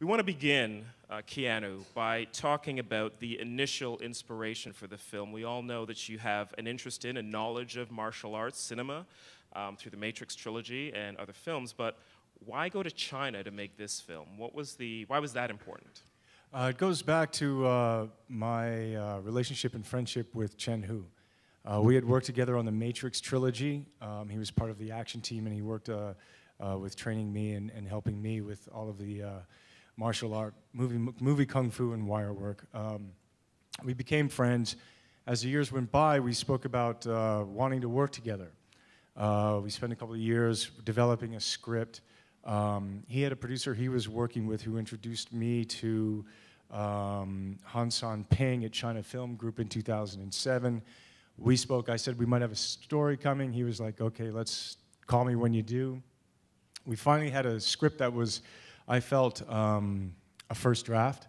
We want to begin, Keanu, by talking about the initial inspiration for the film. We all know that you have an interest in and knowledge of martial arts cinema through the Matrix trilogy and other films, but why go to China to make this film? Why was that important? It goes back to my relationship and friendship with Chen Hu. We had worked together on the Matrix trilogy. He was part of the action team, and he worked with training me and helping me with all of the martial art, movie kung fu and wire work. We became friends. As the years went by, we spoke about wanting to work together. We spent a couple of years developing a script. He had a producer he was working with who introduced me to Han San Ping at China Film Group in 2007. We spoke. I said we might have a story coming. He was like, okay, let's call me when you do. We finally had a script that was, I felt, a first draft.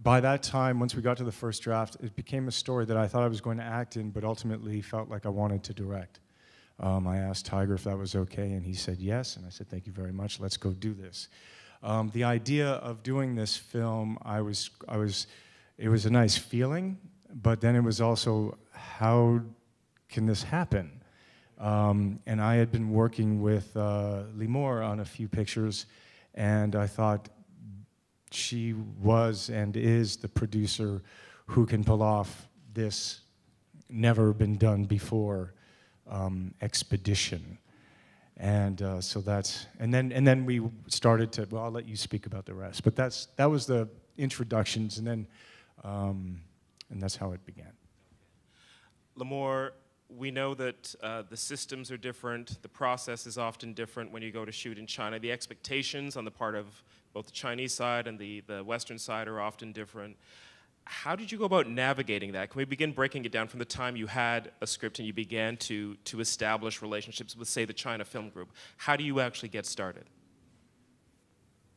By that time, once we got to the first draft, it became a story that I thought I was going to act in, but ultimately felt like I wanted to direct. I asked Tiger if that was okay, and he said yes, and I said, thank you very much, let's go do this. The idea of doing this film, it was a nice feeling, but then it was also, how can this happen? And I had been working with Limor on a few pictures, and I thought she was and is the producer who can pull off this never been done before expedition. And so that's, and then we started to, well, I'll let you speak about the rest, but that was the introductions, and then and that's how it began. Limor, we know that the systems are different, the process is often different when you go to shoot in China. The expectations on the part of both the Chinese side and the Western side are often different. How did you go about navigating that? Can we begin breaking it down from the time you had a script and you began to establish relationships with, say, the China Film Group? How do you actually get started?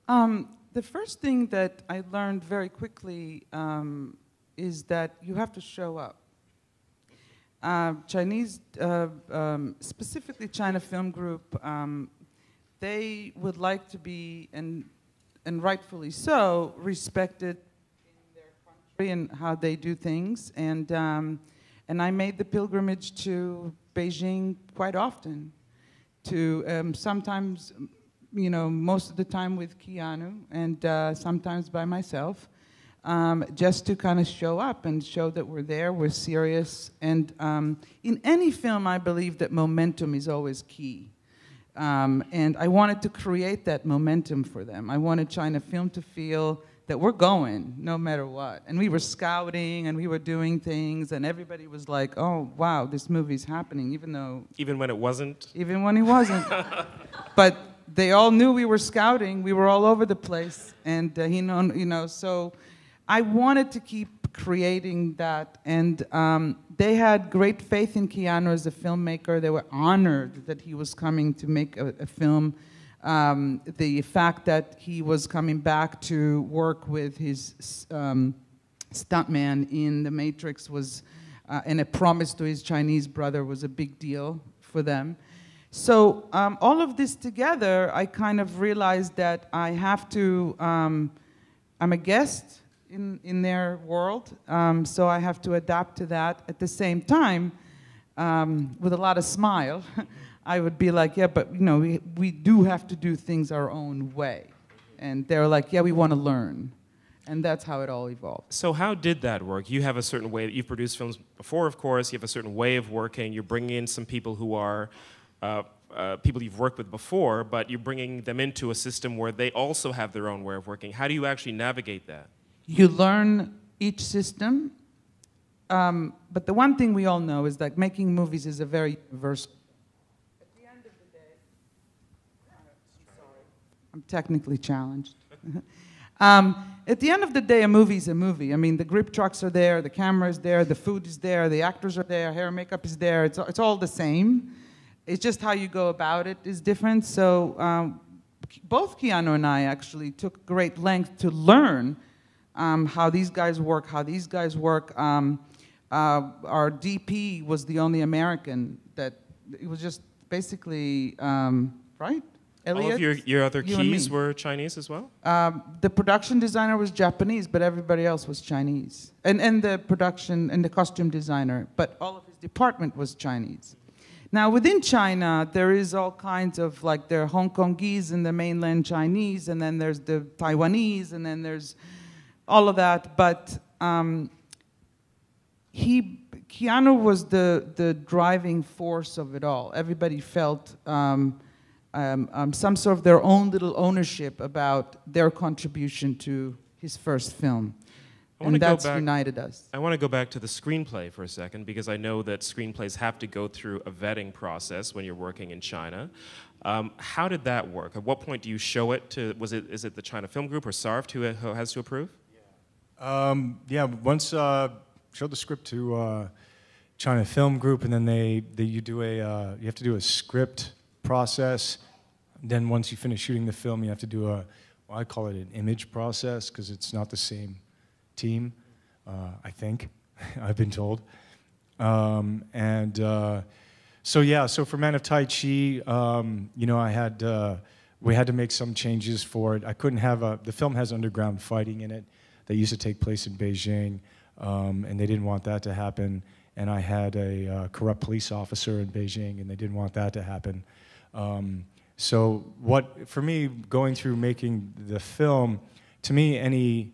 The first thing that I learned very quickly is that you have to show up. Chinese, specifically China Film Group, they would like to be, and rightfully so, respected in their country and how they do things. And I made the pilgrimage to Beijing quite often, to sometimes, you know, most of the time with Keanu, and sometimes by myself. Just to kind of show up and show that we're there, we're serious. And in any film, I believe that momentum is always key. And I wanted to create that momentum for them. I wanted China Film to feel that we're going, no matter what. And we were scouting, and we were doing things, and everybody was like, oh, wow, this movie's happening, even though... Even when it wasn't? Even when it wasn't. But they all knew we were scouting. We were all over the place. And, you know, so... I wanted to keep creating that, and they had great faith in Keanu as a filmmaker. They were honored that he was coming to make a film. The fact that he was coming back to work with his stuntman in The Matrix was, and a promise to his Chinese brother was a big deal for them. So all of this together, I kind of realized that I have to, I'm a guest in their world, so I have to adapt to that. At the same time, with a lot of smile, I would be like, yeah, but you know, we do have to do things our own way. And they're like, yeah, we want to learn. And that's how it all evolved. So how did that work? You have a certain way, you've produced films before, of course, you have a certain way of working, you're bringing in some people who are people you've worked with before, but you're bringing them into a system where they also have their own way of working. How do you actually navigate that? You learn each system, but the one thing we all know is that making movies is a very universal. At the end of the day, sorry, I'm technically challenged. At the end of the day, a movie is a movie. I mean, the grip trucks are there, the camera is there, the food is there, the actors are there, hair and makeup is there. It's all the same. It's just how you go about it is different. So both Keanu and I actually took great length to learn how these guys work, Our DP was the only American that, it was just basically, right? All Elliot, of your other you and keys me. were Chinese as well? The production designer was Japanese, but everybody else was Chinese. And the production and the costume designer, but all of his department was Chinese. Now, within China, there is all kinds of, like, there are Hong Kongese and the mainland Chinese, and then there's the Taiwanese, and then there's all of that. But Keanu was the driving force of it all. Everybody felt some sort of their own little ownership about their contribution to his first film. And that's united us. I want to go back to the screenplay for a second, because I know that screenplays have to go through a vetting process when you're working in China. How did that work? At what point do you show it to, is it the China Film Group or SARFT who has to approve? Yeah, once showed the script to China Film Group, and then you have to do a script process. Then once you finish shooting the film, you have to do I call it an image process, because it's not the same team, I think. I've been told. So for Man of Tai Chi, we had to make some changes for it. I couldn't have the film has underground fighting in it that used to take place in Beijing, and they didn't want that to happen. And I had a corrupt police officer in Beijing, and they didn't want that to happen. So for me, going through making the film, to me, any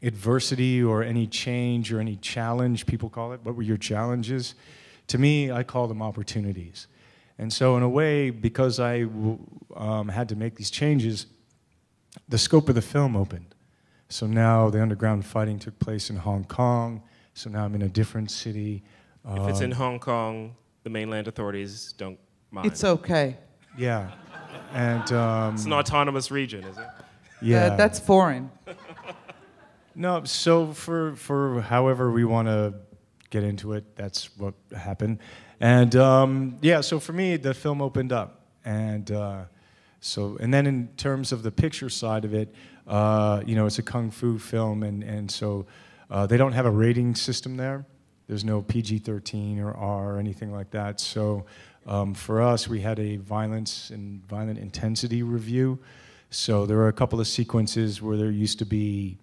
adversity or any change or any challenge, people call it, what were your challenges? To me, I call them opportunities. And so in a way, because I had to make these changes, the scope of the film opened. So now the underground fighting took place in Hong Kong, so now I'm in a different city. If it's in Hong Kong, the mainland authorities don't mind. It's okay. Yeah. And it's an autonomous region, is it? Yeah. That's foreign. No, so for however we want to get into it, that's what happened. And so for me, the film opened up. And then in terms of the picture side of it, it's a kung fu film, and so they don't have a rating system there. There's no PG-13 or R or anything like that. So for us, we had a violent intensity review. So there were a couple of sequences where there used to be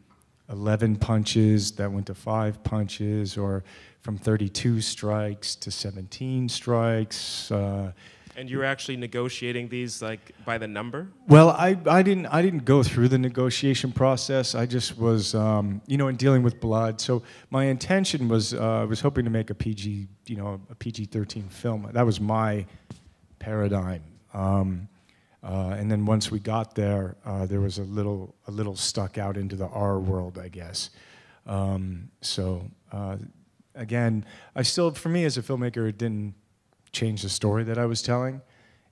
11 punches that went to 5 punches, or from 32 strikes to 17 strikes. And you're actually negotiating these like by the number? Well, I didn't go through the negotiation process. I just was, in dealing with blood. So my intention was, I was hoping to make a PG-13 film. That was my paradigm. And then once we got there, there was a little stuck out into the R world, I guess. Again, for me as a filmmaker, it didn't change the story that I was telling.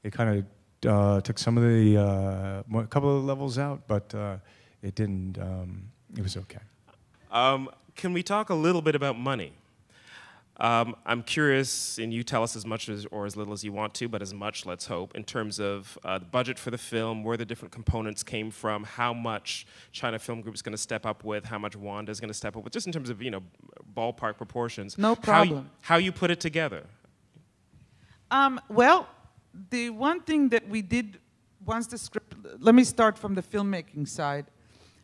It kind of took some of a couple of levels out, but it didn't. It was okay. Can we talk a little bit about money? I'm curious, and you tell us as much or as little as you want to, but as much, let's hope, in terms of the budget for the film, where the different components came from, how much China Film Group is going to step up with, how much Wanda is going to step up with, just in terms of, ballpark proportions. No problem. How you put it together. Well, the one thing that we did once the script, let me start from the filmmaking side.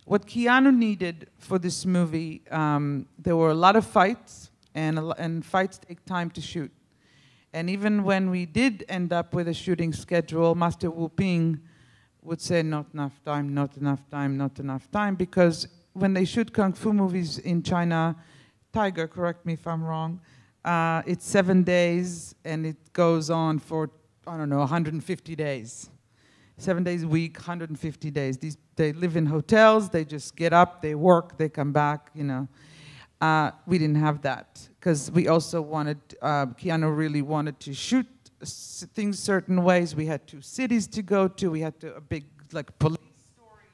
What Keanu needed for this movie, there were a lot of fights, and fights take time to shoot. And even when we did end up with a shooting schedule, Master Wu Ping would say, not enough time, not enough time, not enough time, because when they shoot kung fu movies in China, Tiger, correct me if I'm wrong, it's 7 days, and it goes on for, 150 days. 7 days a week, 150 days. They live in hotels, they just get up, they work, they come back, We didn't have that, because we also wanted, Keanu really wanted to shoot things certain ways. We had 2 cities to go to, we had a big, police story.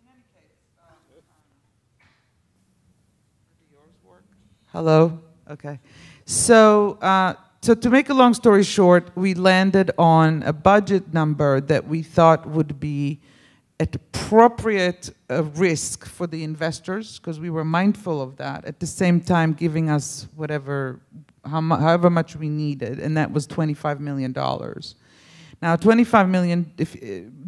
In any case, does yours work? Hello? Okay. So to make a long story short, we landed on a budget number that we thought would be at appropriate risk for the investors, because we were mindful of that, at the same time giving us however much we needed, and that was $25 million. Now, $25 million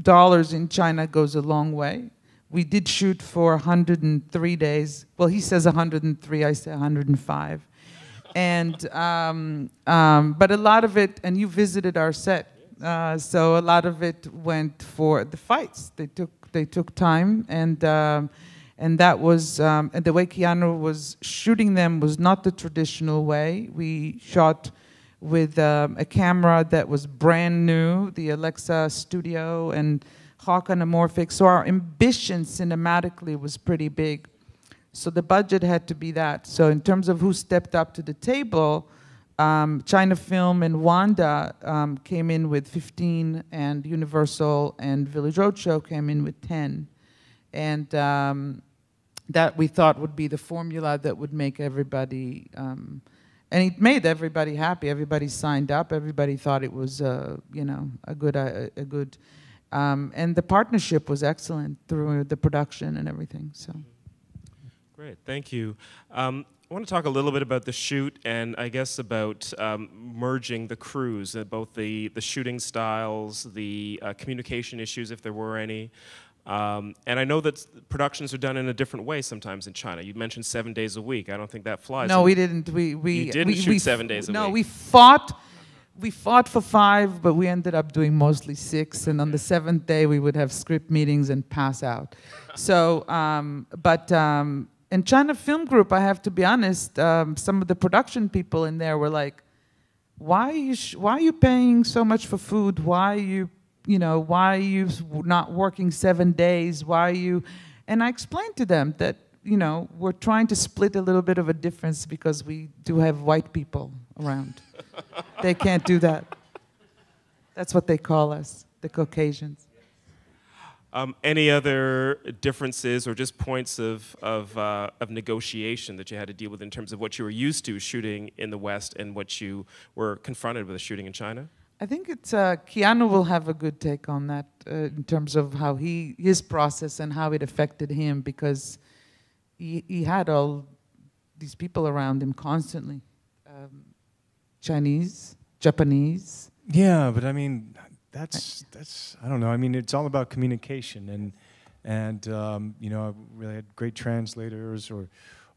dollars in China goes a long way. We did shoot for 103 days. Well, he says 103, I say 105. And, but a lot of it, and you visited our set, so a lot of it went for the fights. They took time, and that was, and the way Keanu was shooting them was not the traditional way. We shot with a camera that was brand new, the Alexa Studio and Hawk Anamorphic. So our ambition cinematically was pretty big. So the budget had to be that. So in terms of who stepped up to the table, China Film and Wanda came in with 15, and Universal and Village Roadshow came in with 10. And that we thought would be the formula that would make everybody, and it made everybody happy. Everybody signed up. Everybody thought it was, you know, a good, and the partnership was excellent through the production and everything. So. Great, thank you. I want to talk a little bit about the shoot, and I guess about merging the crews, both the shooting styles, the communication issues, if there were any. And I know that productions are done in a different way sometimes in China. You mentioned 7 days a week. I don't think that flies. No, we didn't. You didn't shoot 7 days a week. No, we fought for 5, but we ended up doing mostly 6. And on the 7th day, we would have script meetings and pass out. So, in China Film Group, I have to be honest, some of the production people in there were like, why are you paying so much for food? Why are you not working 7 days? Why are you? And I explained to them that, you know, we're trying to split a little bit of a difference because we do have white people around. They can't do that. That's what they call us, the Caucasians. Any other differences or just points of negotiation that you had to deal with in terms of what you were used to shooting in the West and what you were confronted with shooting in China? I think it's Keanu will have a good take on that in terms of how his process and how it affected him, because he had all these people around him constantly, Chinese, Japanese. Yeah, but I mean, that's I don't know. I mean, it's all about communication, and you know, I really had great translators, or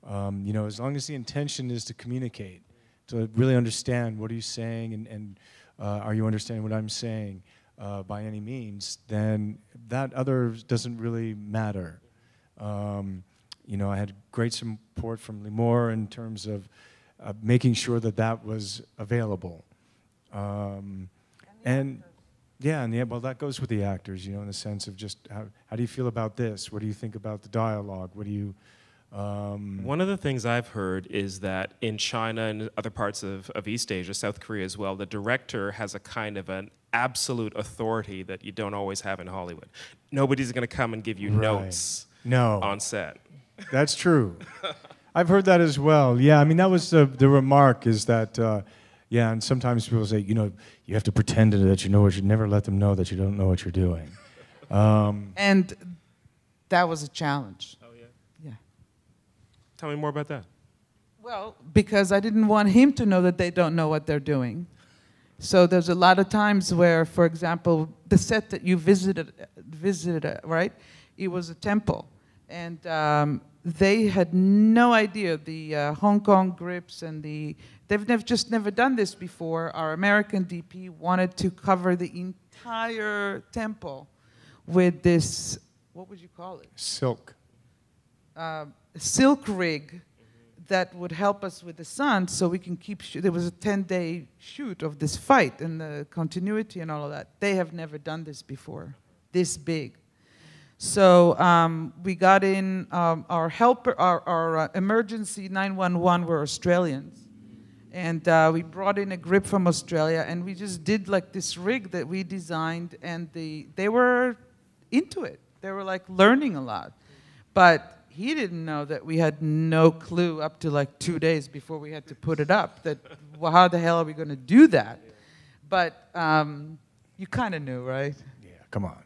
you know, as long as the intention is to communicate, to really understand what are you saying, and are you understanding what I'm saying by any means, then that other doesn't really matter. You know, I had great support from Limor in terms of making sure that that was available. And yeah, well, that goes with the actors, you know, in the sense of just how do you feel about this? What do you think about the dialogue? What do you... One of the things I've heard is that in China and other parts of East Asia, South Korea as well, the director has a kind of an absolute authority that you don't always have in Hollywood. Nobody's going to come and give you notes on set. That's true. I've heard that as well. Yeah, I mean, that was the remark, is that, yeah, and sometimes people say, you know, you have to pretend that you know what you never let them know that you don't know what you're doing. And that was a challenge. Oh, yeah? Yeah. Tell me more about that. Well, because I didn't want him to know that they don't know what they're doing. So there's a lot of times where, for example, the set that you visited, right? It was a temple. And they had no idea, the Hong Kong grips and they've just never done this before. Our American DP wanted to cover the entire temple with this, what would you call it? Silk. Silk rig that would help us with the sun so we can keep, there was a 10-day shoot of this fight and the continuity and all of that. They have never done this before, this big. So we got in, our helper, our emergency 911 were Australians. And we brought in a grip from Australia, and we just did like this rig that we designed, and they were into it. They were like learning a lot. But he didn't know that we had no clue up to like 2 days before we had to put it up, that, well, how the hell are we going to do that? But you kind of knew, right? Yeah, come on.